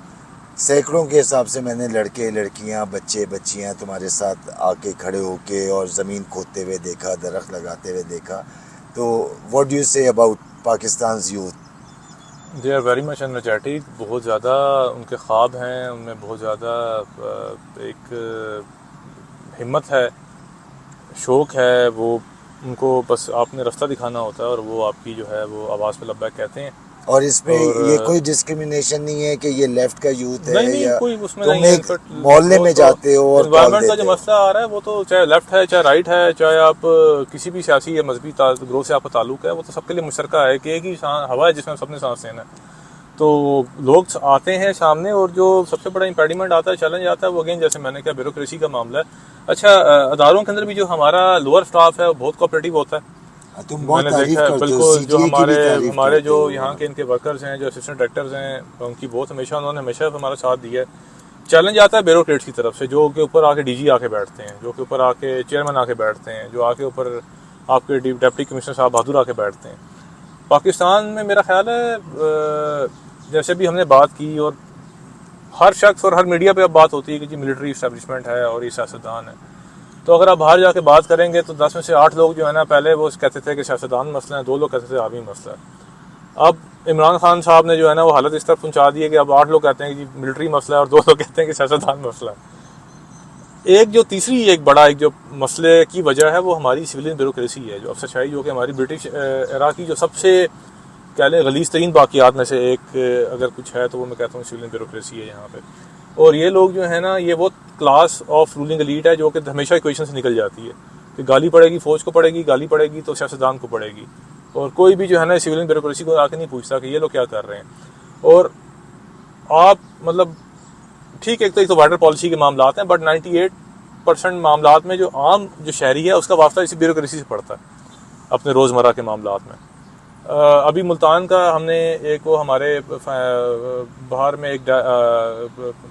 सैकड़ों के हिसाब से मैंने लड़के लड़कियां बच्चे बच्चियां तुम्हारे साथ आके खड़े होके और ज़मीन खोदते हुए देखा, दरख्त लगाते हुए देखा। तो what do you say about Pakistan's youth? They are very much energetic, बहुत ज़्यादा उनके ख्वाब हैं, उनमें बहुत ज़्यादा एक हिम्मत है, शौक़ है, वो उनको बस आपने रास्ता दिखाना होता है और वो आपकी जो है वो आवाज़ पे लब्बैक कहते हैं। और इसमें ये कोई डिस्क्रिमिनेशन नहीं है कि ये लेफ्ट का यूथ है, नहीं, या कोई उसमें तुम नहीं, एक मोहल्ले में जाते हो और एनवायरनमेंट का जो मसला आ रहा है वो तो चाहे लेफ्ट है चाहे राइट है, चाहे आप किसी भी सियासी या मजहबी ग्रोह से आपका ताल्लुक है, वो तो सबके लिए मुश्तरका है कि एक ही हवा है जिसमें सबने सांस लेना है। तो लोग आते हैं सामने, और जो सबसे बड़ा इंपेडिमेंट आता है, चैलेंज आता है, वो अगेन जैसे मैंने कहा ब्यूरोक्रेसी का मामला है। अच्छा, अदारों के अंदर भी जो हमारा लोअर स्टाफ है वो बहुत कोऑपरेटिव होता है। मैंने देखा है बिल्कुल, जो हमारे जो यहाँ के इनके वर्कर्स हैं, जो असिस्टेंट डायरेक्टर्स हैं, उनकी बहुत उन्होंने हमेशा हमारा साथ दिया है। चैलेंज आता है ब्यूरोक्रेट्स की तरफ से, जो के ऊपर आके डीजी आके बैठते हैं, जो के ऊपर आके चेयरमैन आके बैठते हैं, जो आके ऊपर आपके डिप्टी कमिश्नर साहब बहादुर आके बैठते हैं। पाकिस्तान में मेरा ख्याल है जैसे भी हमने बात की, और हर शख्स और हर मीडिया पे अब बात होती है कि जी मिलिट्री इस्टेब्लिशमेंट है और ये सियासतदान है। तो अगर आप बाहर जाके बात करेंगे तो 10 में से 8 लोग जो है ना, पहले वो कहते थे कि सियासतदान मसला है, 2 लोग कहते थे आर्मी मसला है। अब इमरान खान साहब ने जो है ना वो हालत इस तरफ पहुंचा दी है कि अब 8 लोग कहते हैं कि जी मिलिट्री मसला है और 2 लोग कहते हैं कि सियासतदान मसला है। एक जो तीसरी एक बड़ा एक जो मसले की वजह है वो हमारी सिविलियन ब्यूरोक्रेसी है, जो अब सच्चाई जो कि हमारी ब्रिटिश एरा की जो सबसे कह लें गलीज़ तरीन बाक़ियात में से एक अगर कुछ है तो वो मैं कहता हूँ सिविलियन ब्यूरोक्रेसी है यहाँ पे। और ये लोग जो है ना, ये वो क्लास ऑफ रूलिंग एलीट है जो कि हमेशा इक्वेशन से निकल जाती है कि गाली पड़ेगी फौज को पड़ेगी, गाली पड़ेगी तो सियासतदान को पड़ेगी, और कोई भी जो है ना सिविलियन ब्यूरोक्रेसी को आके नहीं पूछता कि ये लोग क्या कर रहे हैं। और आप मतलब ठीक है, एक तो वाटर पॉलिसी के मामला हैं, बट 98% मामला में जो आम जो शहरी है उसका वास्ता इसी ब्यूरोक्रेसी से पड़ता है अपने रोज़मर्रा के मामला में। अभी मुल्तान का हमने एक वो हमारे बाहर में एक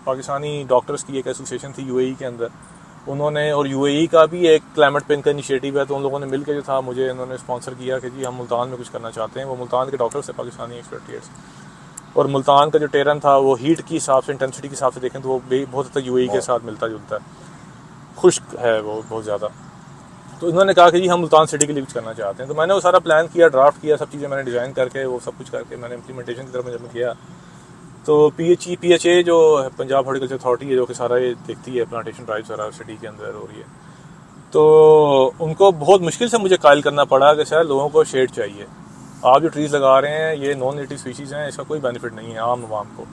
पाकिस्तानी डॉक्टर्स की एक एसोसिएशन थी यूएई के अंदर, उन्होंने, और यूएई का भी एक क्लाइमेट पेन का इनिशिएटिव है, तो उन लोगों ने मिलकर जो था मुझे उन्होंने स्पॉन्सर किया कि जी हम मुल्तान में कुछ करना चाहते हैं। वो मुल्तान के डॉक्टर्स थे, पाकिस्तानी एक्सपेट्रिएट्स, और मुल्तान का जो टेरन था वो हीट के हिसाब से, इंटेंसिटी के हिसाब से देखें तो वो बहुत हद तक यूएई के साथ मिलता जुलता है, खुश्क है वो बहुत ज़्यादा। तो इन्होंने कहा कि जी हम मुल्तान सिटी के लिए कुछ करना चाहते हैं। तो मैंने वो सारा प्लान किया, ड्राफ्ट किया, सब चीज़ें मैंने डिज़ाइन करके वो सब कुछ करके मैंने इम्प्लीमेंटेशन की तरफ जब किया, तो PHA जो पंजाब हॉर्टिकल्चर अथॉरिटी है जो कि सारा ये देखती है प्लांटेशन ड्राइव सारा सिटी के अंदर हो रही है, तो उनको बहुत मुश्किल से मुझे कायल करना पड़ा कि सर लोगों को शेड चाहिए, आप जो ट्रीज़ लगा रहे हैं ये नॉन नेटिव स्पीशीज़ हैं, इसका कोई बेनिफिट नहीं है आम आवाम को।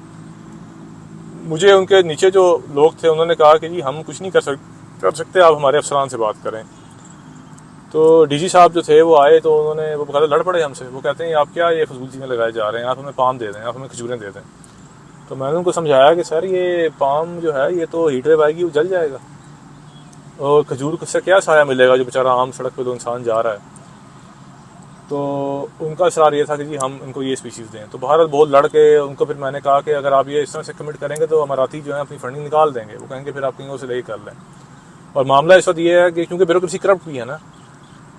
मुझे उनके नीचे जो लोग थे उन्होंने कहा कि जी हम कुछ नहीं कर सकते, आप हमारे अफसरान से बात करें। तो डीजी साहब जो थे वो आए तो उन्होंने वो कहते लड़ पड़े हमसे। वो कहते हैं आप क्या ये फजूल चीज़ें लगाए जा रहे हैं, आप हमें पाम दे दें, आप हमें खजूरें दे दें। तो मैंने उनको समझाया कि सर ये पाम जो है ये तो हीट वेव आएगी, वो जल जाएगा, और खजूर से क्या साया मिलेगा जो बेचारा आम सड़क पे तो इंसान जा रहा है। तो उनका इसरार ये था कि जी हम इनको ये स्पीशीज़ दें। तो भारत बहुत लड़ के उनको फिर मैंने कहा कि अगर आप ये इस तरह से कमिट करेंगे तो अमाराती जो है अपनी फंडिंग निकाल देंगे, वो कहेंगे फिर आप कहीं से ले कर लें। और मामला इस वक्त ये है कि क्योंकि ब्यूरोक्रेसी करप्ट भी है ना,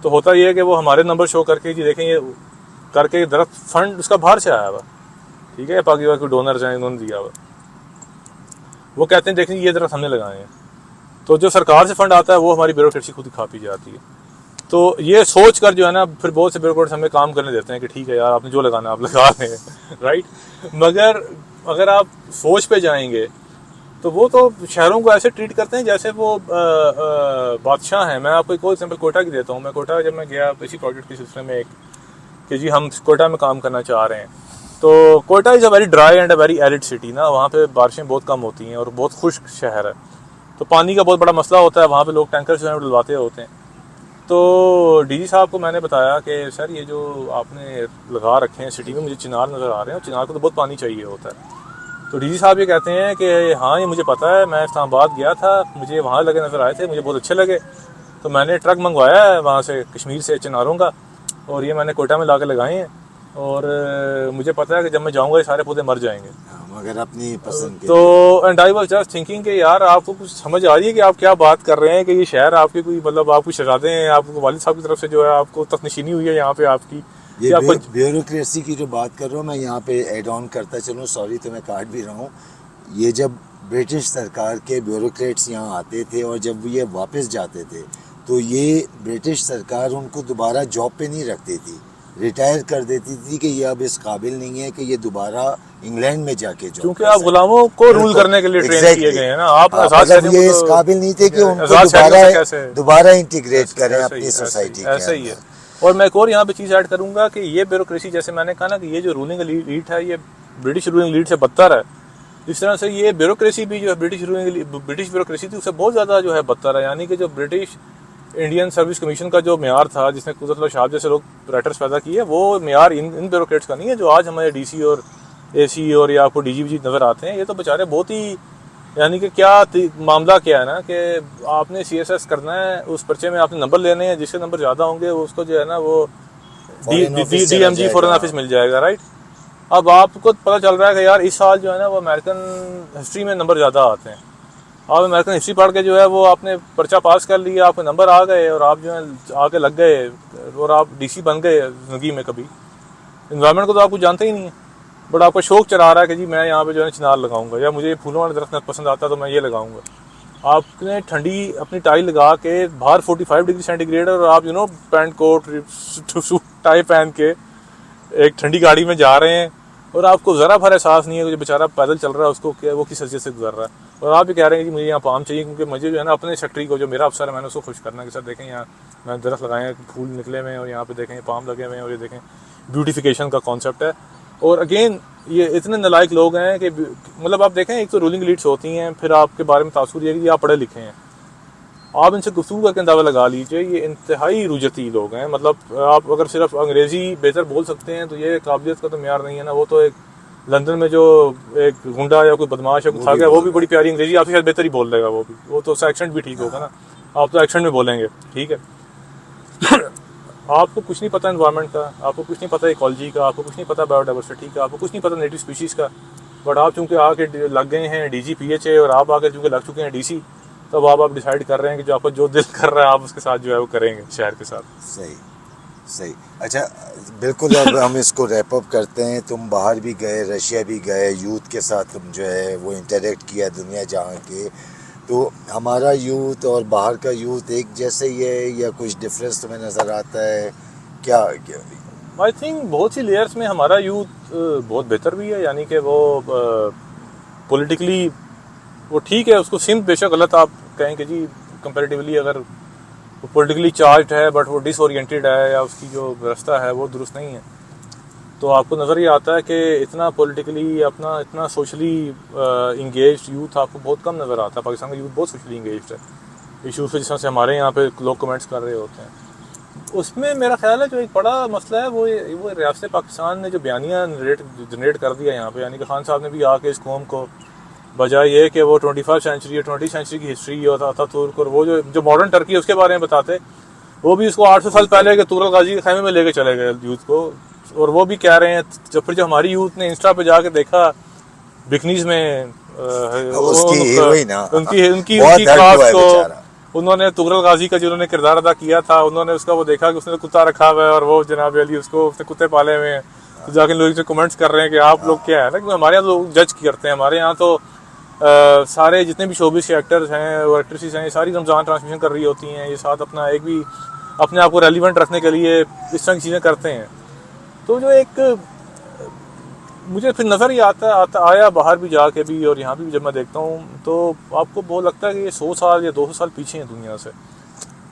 तो होता ये है कि वो हमारे नंबर शो करके जी देखें ये करके दरख्त फंड उसका बाहर से आया हुआ, ठीक है, पाकिस्तान के डोनर्स हैं इन्होंने दिया हुआ, वो कहते हैं देखें ये दरख्त हमने लगाए हैं। तो जो सरकार से फंड आता है वो हमारी ब्यूरोक्रेसी खुद ही खा पी जाती है। तो ये सोच कर जो है ना फिर बहुत से ब्यूरोक्रेट्स हमें काम करने देते हैं कि ठीक है यार आपने जो लगाना आप लगा रहे हैं, राइट। मगर अगर आप सोच पे जाएंगे तो वो तो शहरों को ऐसे ट्रीट करते हैं जैसे वो बादशाह हैं। मैं आपको एक और एग्जाम्पल कोयटा की देता हूँ। मैं कोयटा जब मैं गया इसी प्रोजेक्ट के सिलसिले में कि जी हम कोयटा में काम करना चाह रहे हैं, तो Quetta is a very dry and a very arid city ना, वहाँ पे बारिशें बहुत कम होती हैं और बहुत खुश्क शहर है, तो पानी का बहुत बड़ा मसला होता है। वहाँ पे लोग टैंकर जो है डलवाते होते हैं। तो डीजी साहब को मैंने बताया कि सर ये जो आपने लगा रखे हैं सिटी में, मुझे चिनार नज़र आ रहे हैं और चिनार को तो बहुत पानी चाहिए होता है। तो डीजी साहब ये कहते हैं कि हाँ ये मुझे पता है, मैं इस्लामाबाद गया था, मुझे वहाँ लगे नज़र आए थे, मुझे बहुत अच्छे लगे, तो मैंने ट्रक मंगवाया है वहाँ से कश्मीर से चिनारों का, और ये मैंने कोयटा में ला के लगाए हैं, और मुझे पता है कि जब मैं जाऊँगा ये सारे पौधे मर जाएंगे। मगर अपनी पसंद के तो and I was just thinking कि यार आपको कुछ समझ आ रही है कि आप क्या बात कर रहे हैं, कि ये शहर आपके कोई मतलब आप कुछ शहजादे हैं, आपको वालिद साहब की तरफ से जो है आपको तख्तनशीनी हुई है यहाँ पे आपकी। ये ब्यूरोक्रेसी की जो बात कर रहा हूँ मैं यहाँ पे एड ऑन करता चलूँ, सॉरी तो मैं काट भी रहा हूँ। ये जब ब्रिटिश सरकार के ब्यूरोक्रेट्स यहाँ आते थे और जब ये वापस जाते थे तो ये ब्रिटिश सरकार उनको दोबारा जॉब पे नहीं रखती थी, रिटायर कर देती थी कि ये अब इस काबिल नहीं है कि ये दोबारा इंग्लैंड में जाके जॉब, क्योंकि आप गुलामों को रूल करने के लिए ट्रेन किए गए हैं ना, आप मतलब ये इस काबिल नहीं थे कि उनको दोबारा इंटीग्रेट करें अपनी सोसाइटी के। ऐसा ही है। और मैं एक और यहाँ पे चीज़ ऐड करूँगा कि ये ब्यूरोक्रेसी, जैसे मैंने कहा ना कि ये जो रूलिंग लीड है ये ब्रिटिश रूलिंग लीड से बदतर है, इस तरह से ये ब्यूरोक्रेसी भी जो है ब्रिटिश ब्यूरोक्रेसी थी उससे बहुत ज़्यादा जो है बदतर है। यानी कि जो ब्रिटिश इंडियन सर्विस कमीशन का जो मेयार था जिसने कुदरत शाह जैसे लोग राइटर्स पैदा किए, वो मेयार इन ब्यूरोक्रेट्स का नहीं है जो आज हमारे डीसी और एसी और या आपको डीजीपी नज़र आते हैं। ये तो बेचारे बहुत ही, यानी कि क्या मामला क्या है ना कि आपने सीएसएस करना है, उस पर्चे में आपने नंबर लेने हैं, जिसके नंबर ज़्यादा होंगे उसको जो है ना वो डीएमजी फॉरेन ऑफिस मिल जाएगा, राइट। अब आपको पता चल रहा है कि यार इस साल जो है ना वो अमेरिकन हिस्ट्री में नंबर ज़्यादा आते हैं, आप अमेरिकन हिस्ट्री पढ़ के जो है वो आपने पर्चा पास कर लिया, आपके नंबर आ गए और आप जो है आके लग गए और आप डीसी बन गए जिंदगी में। कभी इन्वायरमेंट को तो आप कुछ जानते ही नहीं है, बट आपका शौक चला रहा है कि जी मैं यहाँ पे जो है चिनार लगाऊंगा, या मुझे फूलों वाला दरख्त पसंद आता है तो मैं ये लगाऊंगा। आपने ठंडी अपनी टाई लगा के बाहर 45 डिग्री सेंटीग्रेड और आप पैंट कोट सूट टाई पहन के एक ठंडी गाड़ी में जा रहे हैं और आपको ज़रा भर एहसास नहीं है कि जो बेचारा पैदल चल रहा है उसको क्या वो किस हैसियत से गुजर रहा है, और आप भी कह रहे हैं कि मुझे यहाँ पाम चाहिए क्योंकि मुझे जो है ना अपने सेक्रेटरी को, जो मेरा अफसर है, मैंने उसको खुश करना है कि सर देखें यहाँ मैंने दरख्त लगाए हैं, फूल निकले हुए हैं और यहाँ पे देखें पाम लगे हुए हैं और ये देखें ब्यूटिफिकेशन का कॉन्सेप्ट है। और अगेन ये इतने नालायक लोग हैं कि मतलब आप देखें एक तो रूलिंग लीड्स होती हैं, फिर आपके बारे में तासुर ये कि आप पढ़े लिखे हैं, आप इनसे गुफ्तगू करके अंदाज़ा लगा लीजिए ये इंतहाई रुजती लोग हैं। मतलब आप अगर सिर्फ अंग्रेज़ी बेहतर बोल सकते हैं तो ये काबिलियत का तो म्यार नहीं है ना। वो तो एक लंदन में जो एक गुंडा या कोई बदमाश या कुछ आ गया वो भी बड़ी प्यारी अंग्रेजी आपसे शायद बेहतर ही बोल देगा, वो तो उसका एक्सेंट भी ठीक होगा ना, आप तो एक्सेंट में बोलेंगे, ठीक है। आपको कुछ नहीं पता एनवायरनमेंट का, आपको कुछ नहीं पता इकोलॉजी का, आपको कुछ नहीं पता बायोडाइवर्सिटी का, आपको कुछ नहीं पता नेटिव स्पीशीज़ का, बट आप चूँकि आके लग गए हैं DGPHA और आप आकर चूँकि लग चुके हैं DC, तब आप डिसाइड कर रहे हैं कि जो आपको जो दिल कर रहा है आप उसके साथ जो है वो करेंगे शहर के साथ। सही। अच्छा बिल्कुल, अब हम इसको रैप अप करते हैं। तुम बाहर भी गए, रशिया भी गए, यूथ के साथ तुम जो है वो इंटरेक्ट किया दुनिया जहाँ के, तो हमारा यूथ और बाहर का यूथ एक जैसे ही है या कुछ डिफरेंस तुम्हें नज़र आता है क्या? आई थिंक बहुत सी लेयर्स में हमारा यूथ बहुत बेहतर भी है, यानी कि वो पॉलिटिकली वो ठीक है, उसको सिर्फ बेशक गलत आप कहें कि जी कंपैरेटिवली अगर वो पॉलिटिकली चार्ज है बट वो डिसओरिएंटेड है या उसकी जो रास्ता है वो दुरुस्त नहीं है, तो आपको नज़र ये आता है कि इतना पॉलिटिकली अपना इतना सोशली इंगेज यूथ आपको बहुत कम नज़र आता है। पाकिस्तान का यूथ बहुत सोशली इंगेज है इशूज़ पे, जिस तरह से हमारे यहाँ पे लोग कमेंट्स कर रहे होते हैं। उसमें मेरा ख्याल है जो एक बड़ा मसला है वो रियासत पाकिस्तान ने जो बयानिया जनरेट कर दिया यहाँ पे, यानी कि खान साहब ने भी आके इस कौम को बजाय ये कि वो 21वीं सेंचुरी या 20वीं सेंचुरी की हिस्ट्री और अतातुर्क और वो जो मॉडर्न टर्की है उसके बारे में बताते, वो भी उसको 800 साल पहले के तुगलक गाजी के खैमे में लेके चले गए यूथ को। और वो भी कह रहे हैं जब हमारी यूथ ने इंस्टा पे जाके देखा बिकनीज में उनकी क्लास को, उन्होंने तुगलक गाजी का जिन्होंने किरदार अदा किया था, उन्होंने उसका वो देखा कि उसने कुत्ता रखा हुआ है और वो जनाब अली उसको उसने कुत्ते पाले हुए हैं, तो जाके लोग जो कमेंट्स कर रहे हैं कि आप लोग क्या है ना, क्योंकि हमारे यहाँ लोग जज करते हैं। हमारे यहाँ तो सारे जितने भी शोबिस के एक्टर्स हैं और एक्ट्रेसेस हैं, सारी रमज़ान ट्रांसमिशन कर रही होती हैं, ये साथ अपना एक भी अपने आप को रेलिवेंट रखने के लिए इस तरह की चीज़ें करते हैं। तो जो एक मुझे फिर नज़र ही आया बाहर भी जाके भी और यहाँ भी जब मैं देखता हूँ तो आपको बहुत लगता है कि ये 100 साल या 200 साल पीछे हैं दुनिया से।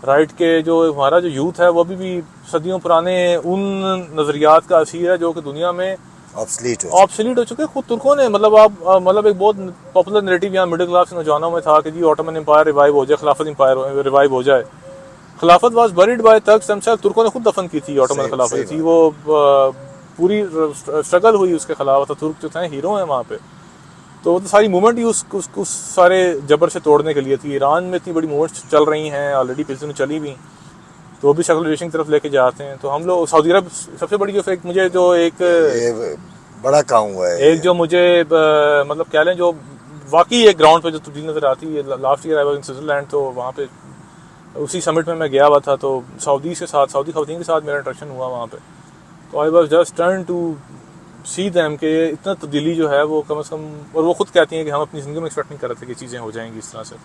राइट के जो हमारा जो यूथ है वो भी सदियों पुराने उन नज़रियात का असीर है जो कि दुनिया में ऑब्सलीट हो चुके हैं। खुद तुर्कों ने मतलब एक बहुत पॉपुलर नैरेटिव यहाँ मिडिल क्लास नौजवानों में था कि जी ऑटोमन एम्पायर रिवाइव हो जाए, खिलाफत एम्पायर रिवाइव हो जाए। Khilafat was buried by Turks themselves, तुर्कों ने खुद दफन की थी ऑटोमन खिलाफत थी, वो पूरी स्ट्रगल हुई उसके खिलाफ। तो तुर्क जो थे हीरो हैं वहाँ पे, तो सारी मूवमेंट ही उस सारे जबर से तोड़ने के लिए थी। ईरान में इतनी बड़ी मूवमेंट्स चल रही हैं ऑलरेडी, पिछले दिनों चली भी, तो वो भी सेकुलराइजेशन की तरफ लेके जाते हैं। तो हम लोग सऊदी अरब सबसे बड़ी जो मुझे जो एक बड़ा काम हुआ है, एक जो मुझे मतलब कह लें जो वाकई एक ग्राउंड पे जो तब्दीली नजर आती है। Last year I was in Switzerland, तो वहाँ पे उसी समिट में मैं गया हुआ था, तो सऊदी खवातीन के साथ मेरा इंटरेक्शन हुआ वहाँ पे। तो I was just turn to see them कि इतना तब्दीली जो है वो कम से कम, और वो खुद कहती हैं कि हम अपनी ज़िंदगी में एक्सपेक्ट नहीं कर रहे थे कि चीज़ें हो जाएंगी इस तरह से।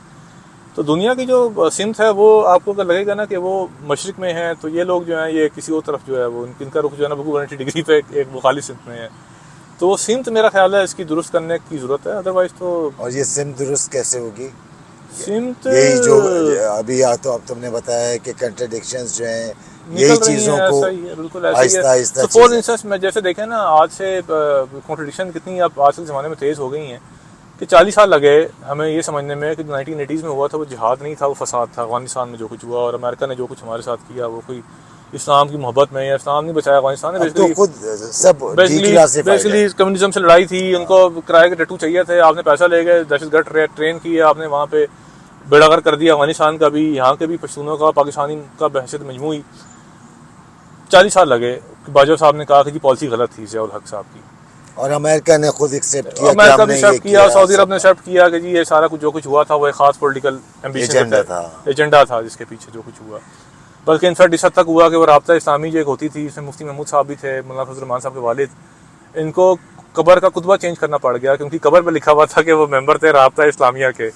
तो दुनिया की जो सिमत है वो आपको अगर लगेगा ना कि वो मशरिक में है, तो ये लोग जो हैं ये किसी और तरफ जो है वो इनका रुख जो है ना बिल्कुल 180 डिग्री पे एक मुखालिफ सिमत में है। तो वो सिमत मेरा ख्याल है इसकी दुरुस्त करने की ज़रूरत है, अदरवाइज़ तो। और ये सिमत दुरुस्त कैसे होगी? सिमत यही जो अभी तो अब तुमने बताया कि कंट्रडिक्शंस जो हैं यही चीज़ों को आहिस्ता फॉर इंस्टेंस में जैसे देखें ना, आज से कॉन्ट्रडिक्शन कितनी अब आज के ज़माने में तेज़ हो गई हैं कि 40 साल लगे हमें ये समझने में कि 1980s में हुआ था वो जिहाद नहीं था, वो फसाद था। अफगानिस्तान में जो कुछ हुआ और अमेरिका ने जो कुछ हमारे साथ किया वो कोई इस्लाम की मोहब्बत में, या इस्लाम नहीं बचाया अफगानिस्तान ने। बेसिकली कम्युनिज्म से लड़ाई थी, उनको किराए के टैटू चाहिए थे, आपने पैसा ले गए, दहशतगर्द ट्रेन किया आपने, वहाँ पे बेड़ागर कर दिया अफगानिस्तान का भी, यहाँ के भी पश्तूनों का, पाकिस्तानी का बहसियत मजमूई। 40 साल लगे। बाजवा साहब ने कहा कि जी पॉलिसी गलत थी ज़ियाउल हक साहब की, और अमेरिका ने खुद एक्सेप्ट किया, अमेरिका ने एक्सेप्ट किया, सऊदी अरब ने एक्सेप्ट किया कि जी ये सारा कुछ जो कुछ हुआ था वो एक खास पॉलिटिकल एजेंडा था जिसके पीछे जो कुछ हुआ। बल्कि इनफैक्ट इस हद तक हुआ कि वो राब्ता इस्लामी जो एक होती थी, इसमें मुफ्ती महमूद साहब भी थे, मौलाना फजल रहमान साहब के वालिद, इनको कबर का कुतबा चेंज करना पड़ गया क्योंकि कबर पर लिखा हुआ था कि वो मेंबर थे राब्ता इस्लामिया के।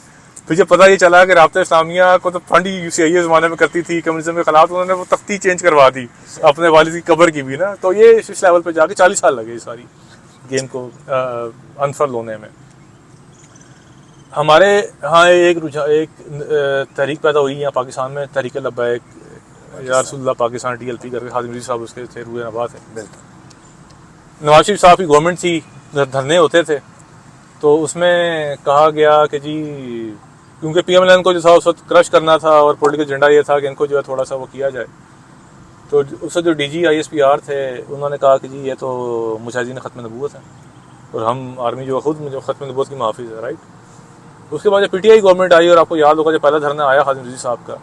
फिर जब पता ये चला कि राब्ता इस्लामिया को तो फंड UCIA ज़माने में करती थी कम्युनिज्म के खिलाफ, उन्होंने वो तख्ती चेंज करवा दी अपने वालिद की कबर की भी ना। तो ये इस लेवल पे जाके 40 साल लगे इस सारी गेम को अनफर्ल होने में। हमारे यहाँ एक तहरीक पैदा हुई यहाँ पाकिस्तान में, तहरीक लब्बैक या रसूलुल्लाह पाकिस्तान TLP करके, खादिम रज़ी साहब उसके थे, रूए नवाज थे। नवाज शरीफ साहब की गवर्नमेंट थी, धरने होते थे, तो उसमें कहा गया कि जी क्योंकि PMLN को जो था उस वक्त क्रश करना था और पॉलिटिकल एजेंडा ये था कि इनको जो है थोड़ा सा वो किया जाए। तो उससे जो DG ISPR थे उन्होंने कहा कि जी ये तो मुजाहिदीन ख़त्म नबूवत है और हम आर्मी जो खुद मुझे ख़त्म नबूवत की मुहाफ़िज़ है, राइट। उसके बाद जब PTI गवर्नमेंट आई और आपको याद होगा जब पहला धरना आया खादिम रज़ी साहब का,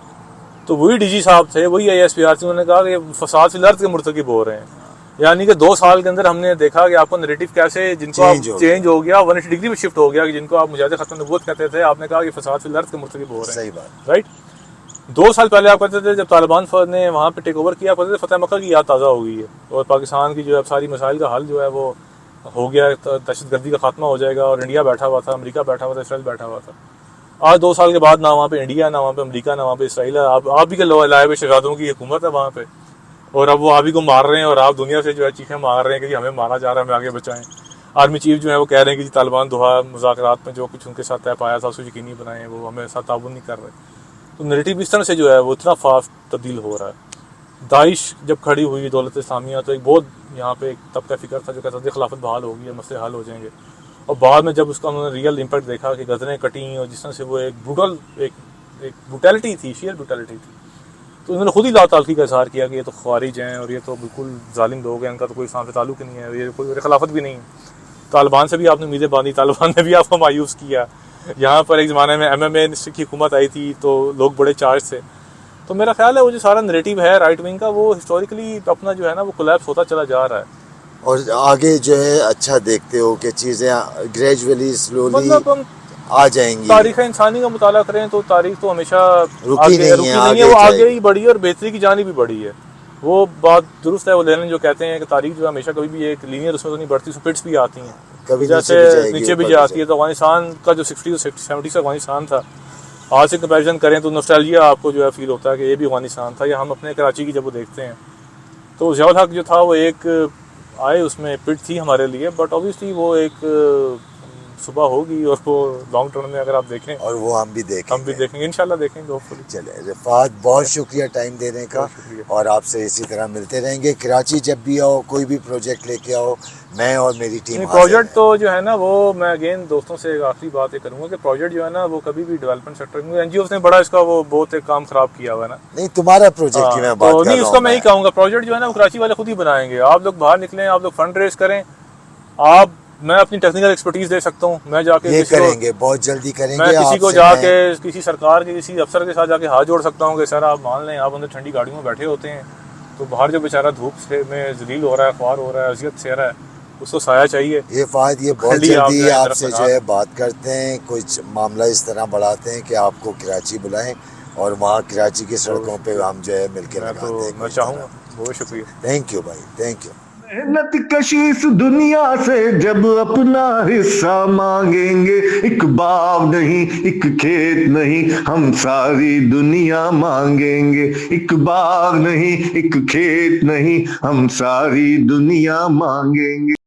तो वही DG साहब थे, वही ISPR थे, उन्होंने कहा कि फसाद फिल अर्ज़ के मुर्तकिब हो रहे हैं। यानी कि 2 साल के अंदर हमने देखा कि आपको नैरेटिव कैसे जिनको आप चेंज हो गया, 180 डिग्री में शिफ्ट हो गया कि जिनको आप मुजाहिद ख़त्म नबूवत कहते थे, आपने कहा कि फसाद फिल अर्ज़ के मुर्तकिब हो रहे हैं। सही बात, राइट। 2 साल पहले आप कहते थे जब तालिबान ने वहाँ पे टेक ओवर किया, कहते थे फतेह मक्का की याद ताज़ा हो गई है और पाकिस्तान की जो है सारी मसाइल का हल जो है वो हो गया, दहशतगर्दी का खात्मा हो जाएगा, और इंडिया बैठा हुआ था, अमेरिका बैठा हुआ था, इसराइल बैठा हुआ था। आज 2 साल के बाद ना वहाँ पे इंडिया, ना वहाँ पे अमेरिका, ना वहाँ पे इसराइल है। आप भी के लाए हुए शहजादों की हुकूमत है वहाँ पे, और अब वो आप ही को मार रहे हैं और आप दुनिया से जो है चीखें मार रहे हैं कि जी हमें मारा जा रहा है, हमें आगे बचाएं। आर्मी चीफ जो है वो कह रहे हैं कि जी तालिबान दोहा मुज़ाकरात में जो कुछ उनके साथ तय पाया था उसको यकीनी बनाएं, वो हमें साथ ताउन नहीं कर रहे। तो नैरेटिव इस तरह से जो है वो इतना फास्ट तब्दील हो रहा है दाइश जब खड़ी हुई दौलत इस्लामिया, तो एक बहुत यहाँ पे एक तबका फिक्र था जो कहता था खिलाफत बहाल होगी है, मसले हल हो जाएंगे। और बाद में जब उसका उन्होंने रियल इम्पैक्ट देखा कि गजरें कटी और जिस तरह से वो एक ब्रूटल एक ब्रूटैलिटी थी, शेयर ब्रूटैलिटी थी, तो उन्होंने खुद ही लाताल्फी का इजहार किया कि ये तो ख्वारिज हैं और ये तो बिल्कुल जालिम लोग हैं, इनका तो कोई इस्लाम से ताल्लुक ही नहीं है, ये कोई खिलाफत भी नहीं है। तालिबान से भी आपने उम्मीदें बांधी, तालिबान ने भी आपको मायूस किया। यहाँ पर एक ज़माने में MMA की हुकूमत आई थी तो लोग बड़े चार्ज थे। तो मेरा ख्याल है वो जो सारा नरेटिव है राइट विंग का, वो हिस्टोरिकली अपना जो है ना वो कोलैप्स होता चला जा रहा है। और आगे जो है अच्छा देखते हो कि चीज़ें ग्रेजुअली स्लोली मतलब हम आ जाएंगी, तारीख़ इंसानी का मुताला करें तो तारीख तो हमेशा रुकी नहीं रुकी है, नहीं है, वो आगे जाएगी। ही बढ़ी है और बेहतरी की जानी भी बढ़ी है। वो बात दुरुस्त है, वो लेनिन जो कहते हैं कि तारीख जो है हमेशा कभी भी एक लीनियर उसमें तो नहीं बढ़ती, उसमें पिट्स भी आती हैं, कभी जैसे नीचे भी ऊपर जाती है। तो अफगानिस्तान का जो 60 से अफगानिस्तान था, आज से कंपैरिजन करें तो नॉस्टैल्जिया आपको जो है फील होता है कि ये भी अफगानिस्तान था। या हम अपने कराची की जब वो देखते हैं तो ज़ियाउल हक जो था वो एक आए उसमें पिट थी हमारे लिए, बट ऑब्वियसली वो एक सुबह होगी और वो लॉन्ग टर्म में अगर आप देखें और वो हम भी देखेंगे इंशाल्लाह देखेंगे होपफुली। चले रिफात, बहुत शुक्रिया टाइम देने का, बहुत शुक्रिया। और आपसे इसी तरह मिलते रहेंगे। कराची जब भी आओ, कोई भी प्रोजेक्ट लेके आओ, मैं और मेरी टीम हाजिर प्रोजेक्ट है। तो जो है ना वो मैं अगेन दोस्तों से एक आखिरी बात ये करूंगा कि प्रोजेक्ट जो है ना वो कभी भी डेवलपमेंट सेक्टर में एनजीओ ने बड़ा इसका वो बहुत एक काम खराब किया हुआ है ना। नहीं, तुम्हारा प्रोजेक्ट की मैं बात तो कर नहीं रहा उसका हूँ मैं ही कहूँगा प्रोजेक्ट जो है ना वो कराची वाले खुद ही बनाएंगे। आप लोग बाहर निकलें, आप लोग फंड रेज करें, आप मैं अपनी टेक्निकल एक्सपर्टीज दे सकता हूँ, मैं जाके ये किसी को करेंगे, बहुत जल्दी करेंगे। मैं किसी को आपसे जाके किसी सरकार के किसी अफसर के साथ जाके हाथ जोड़ सकता हूँ कि सर आप मान लें आप अंदर ठंडी गाड़ियों में बैठे होते हैं, तो बाहर जो बेचारा धूप से में जलील हो रहा है, ख्वार हो रहा है, अजियत से रहा है, उसको साया चाहिए। ये फायद ये बहुत खली आप जल्दी जो है आपसे दरख्त जो लगा है बात करते हैं, कुछ मामला इस तरह बढ़ाते हैं कि आपको कराची बुलाएं और वहाँ कराची की सड़कों पे हम जो है मिलके मैं लगाते हैं। मैं चाहूँगा। बहुत शुक्रिया। थैंक यू भाई, थैंक यू। मेहनत कशी इस दुनिया से जब अपना हिस्सा मांगेंगे, एक बाग नहीं एक खेत नहीं हम सारी दुनिया मांगेंगे, एक बाग नहीं एक खेत नहीं हम सारी दुनिया मांगेंगे।